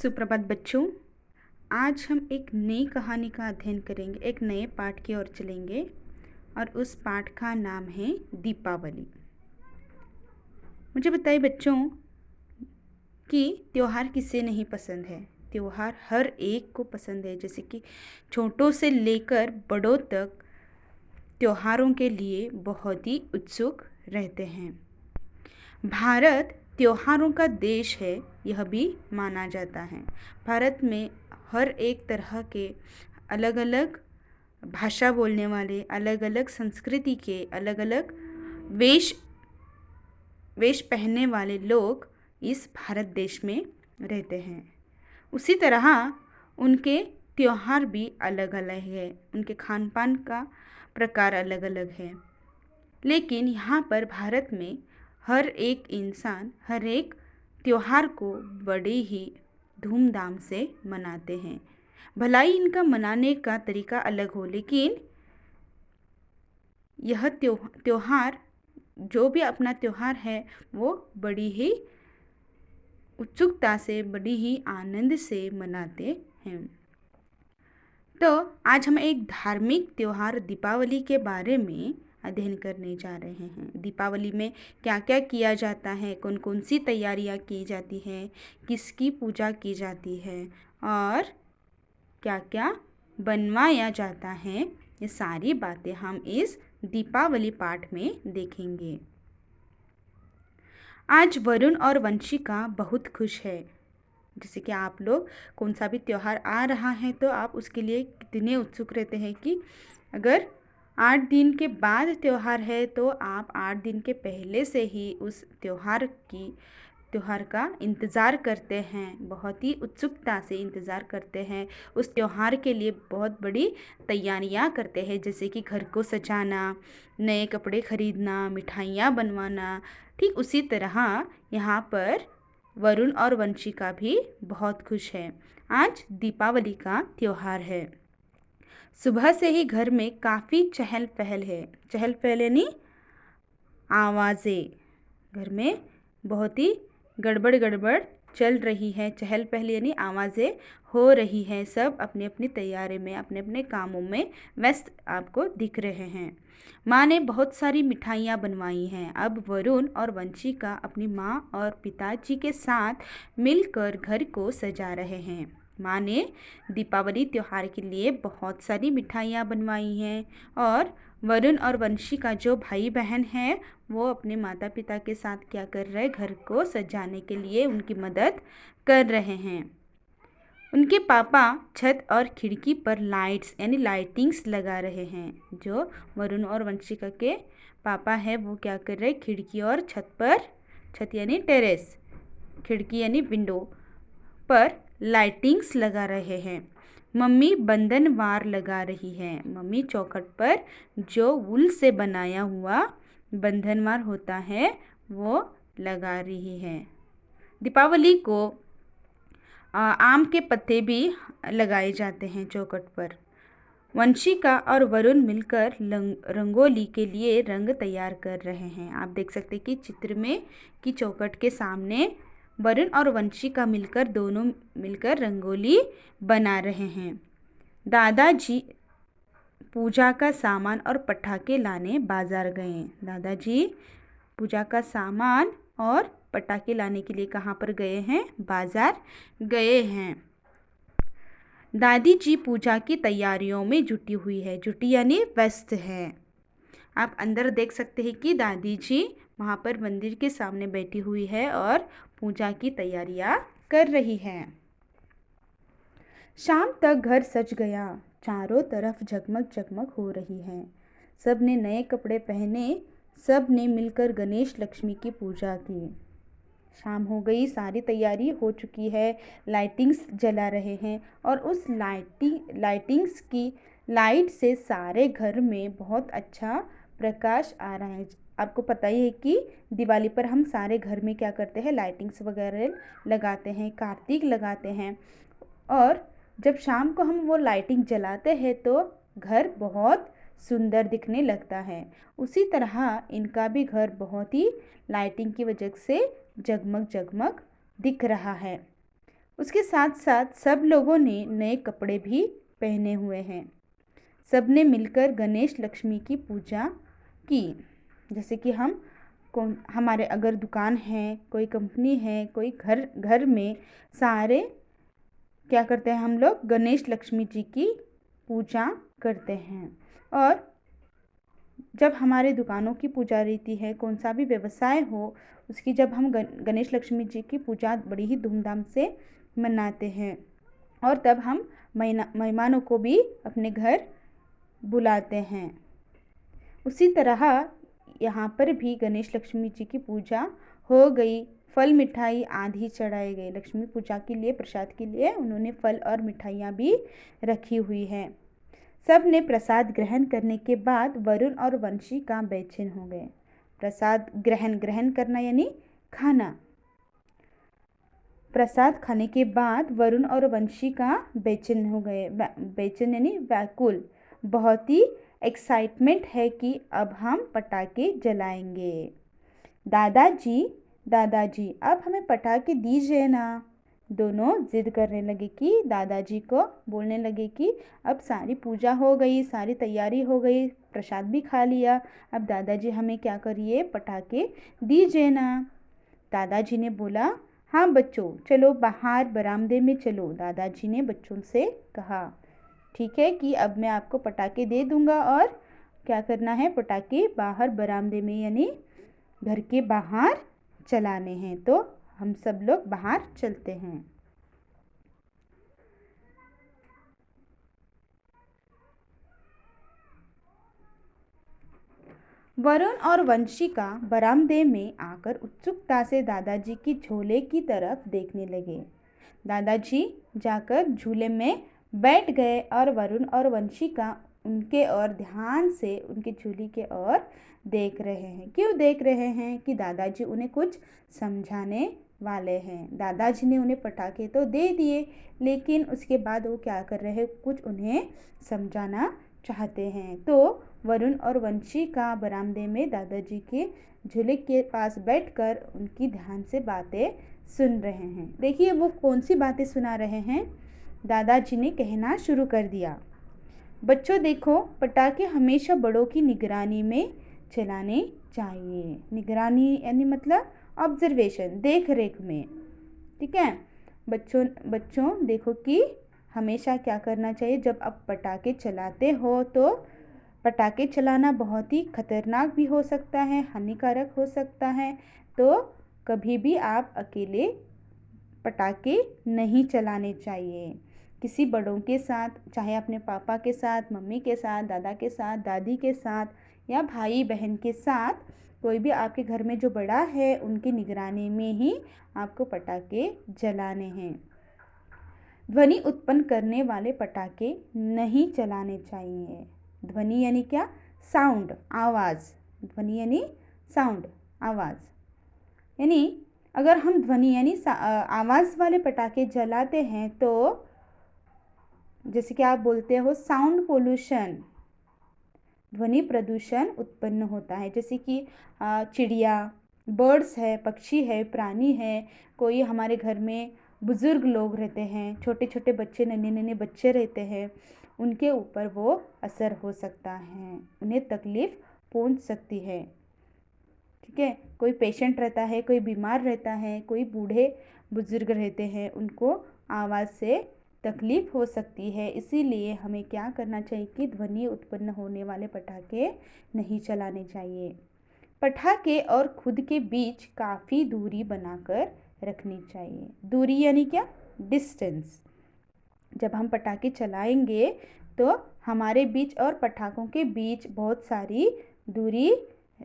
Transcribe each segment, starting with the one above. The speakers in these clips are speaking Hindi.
सुप्रभात बच्चों। आज हम एक नई कहानी का अध्ययन करेंगे, एक नए पाठ की ओर चलेंगे और उस पाठ का नाम है दीपावली। मुझे बताइए बच्चों कि त्योहार किसे नहीं पसंद है। त्योहार हर एक को पसंद है, जैसे कि छोटों से लेकर बड़ों तक त्योहारों के लिए बहुत ही उत्सुक रहते हैं। भारत त्योहारों का देश है, यह भी माना जाता है। भारत में हर एक तरह के अलग अलग भाषा बोलने वाले, अलग अलग संस्कृति के, अलग अलग वेश पहनने वाले लोग इस भारत देश में रहते हैं। उसी तरह उनके त्योहार भी अलग अलग है, उनके खान पान का प्रकार अलग अलग है। लेकिन यहाँ पर भारत में हर एक इंसान हर एक त्योहार को बड़े ही धूमधाम से मनाते हैं। भला ही इनका मनाने का तरीका अलग हो, लेकिन यह त्योहार जो भी अपना त्योहार है वो बड़ी ही उत्सुकता से, बड़ी ही आनंद से मनाते हैं। तो आज हम एक धार्मिक त्योहार दीपावली के बारे में अध्ययन करने जा रहे हैं। दीपावली में क्या क्या किया जाता है, कौन कौन सी तैयारियां की जाती हैं, किसकी पूजा की जाती है और क्या क्या बनवाया जाता है, ये सारी बातें हम इस दीपावली पाठ में देखेंगे। आज वरुण और वंशिका बहुत खुश है। जैसे कि आप लोग कौन सा भी त्योहार आ रहा है तो आप उसके लिए कितने उत्सुक रहते हैं कि अगर 8 दिन के बाद त्योहार है तो आप 8 दिन के पहले से ही उस त्योहार का इंतज़ार करते हैं, बहुत ही उत्सुकता से इंतज़ार करते हैं। उस त्योहार के लिए बहुत बड़ी तैयारियां करते हैं, जैसे कि घर को सजाना, नए कपड़े खरीदना, मिठाइयाँ बनवाना। ठीक उसी तरह यहाँ पर वरुण और वंशिका भी बहुत खुश हैं। आज दीपावली का त्योहार है। सुबह से ही घर में काफ़ी चहल पहल है। चहल पहल यानी आवाज़ें, घर में बहुत ही गड़बड़ चल रही है। चहल पहल यानी आवाज़ें हो रही है। सब अपनी अपनी तैयारी में, अपने अपने कामों में व्यस्त आपको दिख रहे हैं। माँ ने बहुत सारी मिठाइयाँ बनवाई हैं। अब वरुण और वंशिका अपनी माँ और पिताजी के साथ मिलकर घर को सजा रहे हैं। माँ ने दीपावली त्योहार के लिए बहुत सारी मिठाइयाँ बनवाई हैं और वरुण और वंशिका जो भाई बहन हैं वो अपने माता पिता के साथ क्या कर रहे हैं, घर को सजाने के लिए उनकी मदद कर रहे हैं। उनके पापा छत और खिड़की पर लाइट्स यानी लाइटिंग्स लगा रहे हैं। जो वरुण और वंशिका के पापा हैं वो क्या कर रहे हैं, खिड़की और छत यानी टेरेस, खिड़की यानी विंडो पर लाइटिंग्स लगा रहे हैं। मम्मी बंधनवार लगा रही है। मम्मी चौखट पर जो वूल से बनाया हुआ बंधनवार होता है वो लगा रही है। दीपावली को आम के पत्ते भी लगाए जाते हैं चौखट पर। वंशिका और वरुण मिलकर रंगोली के लिए रंग तैयार कर रहे हैं। आप देख सकते हैं कि चित्र में कि चौखट के सामने वरुण और वंशिका दोनों मिलकर रंगोली बना रहे हैं। दादाजी पूजा का सामान और पटाखे लाने बाजार गए। दादाजी पूजा का सामान और पटाखे लाने के लिए कहाँ पर गए हैं, बाजार गए हैं। दादी जी पूजा की तैयारियों में जुटी हुई है। जुटी यानी व्यस्त है। आप अंदर देख सकते हैं कि दादी जी वहाँ पर मंदिर के सामने बैठी हुई है और पूजा की तैयारियां कर रही है। शाम तक घर सज गया। चारों तरफ जगमग जगमग हो रही है। सब ने नए कपड़े पहने। सब ने मिलकर गणेश लक्ष्मी की पूजा की। शाम हो गई, सारी तैयारी हो चुकी है। लाइटिंग्स जला रहे हैं और उस लाइटिंग्स की लाइट से सारे घर में बहुत अच्छा प्रकाश आ रहा है। आपको पता ही है कि दिवाली पर हम सारे घर में क्या करते हैं, लाइटिंग्स वगैरह लगाते हैं, कार्तिक लगाते हैं। और जब शाम को हम वो लाइटिंग जलाते हैं तो घर बहुत सुंदर दिखने लगता है। उसी तरह इनका भी घर बहुत ही लाइटिंग की वजह से जगमग जगमग दिख रहा है। उसके साथ साथ सब लोगों ने नए कपड़े भी पहने हुए हैं। सबने मिलकर गणेश लक्ष्मी की पूजा की। जैसे कि हमारे अगर दुकान है, कोई कंपनी है, कोई घर घर में सारे क्या करते हैं, हम लोग गणेश लक्ष्मी जी की पूजा करते हैं। और जब हमारे दुकानों की पूजा रहती है, कौन सा भी व्यवसाय हो, उसकी जब हम गणेश लक्ष्मी जी की पूजा बड़ी ही धूमधाम से मनाते हैं। और तब हम मेहमानों को भी अपने घर बुलाते हैं। उसी तरह यहाँ पर भी गणेश लक्ष्मी जी की पूजा हो गई। फल मिठाई आदि चढ़ाए गए। लक्ष्मी पूजा के लिए, प्रसाद के लिए उन्होंने फल और मिठाइयाँ भी रखी हुई हैं। सब ने प्रसाद ग्रहण करने के बाद वरुण और वंशिका बेचैन हो गए। प्रसाद ग्रहण करना यानी खाना। प्रसाद खाने के बाद वरुण और वंशिका बेचैन हो गए। बेचैन यानी व्याकुल। बहुत ही एक्साइटमेंट है कि अब हम पटाखे जलाएंगे। दादाजी अब हमें पटाखे दीजिए ना। दोनों जिद करने लगे कि दादाजी को बोलने लगे कि अब सारी पूजा हो गई, सारी तैयारी हो गई, प्रसाद भी खा लिया, अब दादाजी हमें क्या करिए, पटाखे दीजिए ना। दादाजी ने बोला, हाँ बच्चों, चलो बाहर बरामदे में चलो। दादाजी ने बच्चों से कहा, ठीक है कि अब मैं आपको पटाखे दे दूंगा और क्या करना है, पटाखे बाहर बरामदे में यानी घर के बाहर चलाने हैं। तो हम सब लोग बाहर चलते हैं। वरुण और वंशिका बरामदे में आकर उत्सुकता से दादाजी की झूले की तरफ देखने लगे। दादाजी जाकर झूले में बैठ गए और वरुण और वंशिका उनके ओर ध्यान से उनके झूले के ओर देख रहे हैं। क्यों देख रहे हैं? कि दादाजी उन्हें कुछ समझाने वाले हैं। दादाजी ने उन्हें पटाखे तो दे दिए, लेकिन उसके बाद वो क्या कर रहे हैं, कुछ उन्हें समझाना चाहते हैं। तो वरुण और वंशिका बरामदे में दादाजी के झूले के पास बैठकर उनकी ध्यान से बातें सुन रहे हैं। देखिए वो कौन सी बातें सुना रहे हैं। दादाजी ने कहना शुरू कर दिया, बच्चों देखो, पटाखे हमेशा बड़ों की निगरानी में चलाने चाहिए। निगरानी यानी मतलब ऑब्जर्वेशन, देख रेख में। ठीक है बच्चों देखो कि हमेशा क्या करना चाहिए, जब आप पटाखे चलाते हो तो पटाखे चलाना बहुत ही खतरनाक भी हो सकता है, हानिकारक हो सकता है। तो कभी भी आप अकेले पटाखे नहीं चलाने चाहिए। किसी बड़ों के साथ, चाहे अपने पापा के साथ, मम्मी के साथ, दादा के साथ, दादी के साथ या भाई बहन के साथ, कोई भी आपके घर में जो बड़ा है उनकी निगरानी में ही आपको पटाखे जलाने हैं। ध्वनि उत्पन्न करने वाले पटाखे नहीं चलाने चाहिए। ध्वनि यानी क्या? साउंड, आवाज़। ध्वनि यानी साउंड, आवाज़। यानी अगर हम ध्वनि यानी आवाज़ वाले पटाखे जलाते हैं तो जैसे कि आप बोलते हो साउंड पोल्यूशन, ध्वनि प्रदूषण उत्पन्न होता है। जैसे कि चिड़िया, बर्ड्स है, पक्षी है, प्राणी है, कोई हमारे घर में बुज़ुर्ग लोग रहते हैं, छोटे छोटे बच्चे, नन्हे नन्हे बच्चे रहते हैं, उनके ऊपर वो असर हो सकता है, उन्हें तकलीफ़ पहुंच सकती है। ठीक है, कोई पेशेंट रहता है, कोई बीमार रहता है, कोई बूढ़े बुज़ुर्ग रहते हैं, उनको आवाज़ से तकलीफ़ हो सकती है। इसीलिए हमें क्या करना चाहिए कि ध्वनि उत्पन्न होने वाले पटाखे नहीं चलाने चाहिए। पटाखे और खुद के बीच काफ़ी दूरी बनाकर रखनी चाहिए। दूरी यानी क्या? डिस्टेंस। जब हम पटाखे चलाएंगे तो हमारे बीच और पटाखों के बीच बहुत सारी दूरी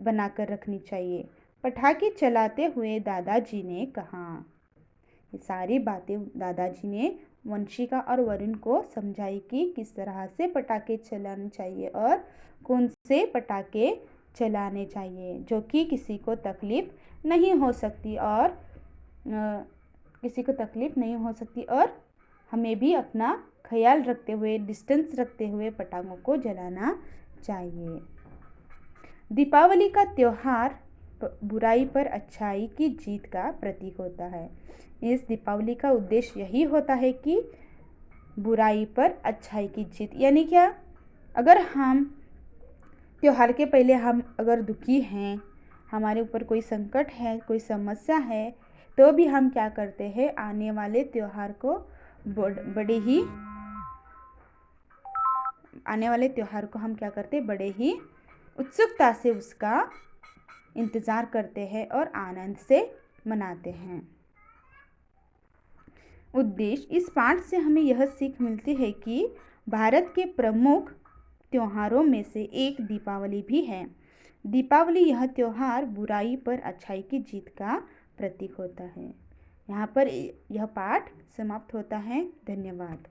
बनाकर रखनी चाहिए। पटाखे चलाते हुए दादाजी ने कहा। ये सारी बातें दादाजी ने वंशिका और वरुण को समझाई कि किस तरह से पटाखे चलाने चाहिए और कौन से पटाखे चलाने चाहिए जो कि किसी को तकलीफ़ नहीं हो सकती और हमें भी अपना ख्याल रखते हुए, डिस्टेंस रखते हुए पटाखों को जलाना चाहिए। दीपावली का त्यौहार बुराई पर अच्छाई की जीत का प्रतीक होता है। इस दीपावली का उद्देश्य यही होता है कि बुराई पर अच्छाई की जीत। यानी क्या, अगर हम त्योहार के पहले हम अगर दुखी हैं, हमारे ऊपर कोई संकट है, कोई समस्या है, तो भी हम क्या करते हैं, आने वाले त्योहार को हम क्या करते हैं, बड़े ही उत्सुकता से उसका इंतज़ार करते हैं और आनंद से मनाते हैं। उद्देश्य, इस पाठ से हमें यह सीख मिलती है कि भारत के प्रमुख त्योहारों में से एक दीपावली भी है। दीपावली, यह त्योहार बुराई पर अच्छाई की जीत का प्रतीक होता है। यहाँ पर यह पाठ समाप्त होता है। धन्यवाद।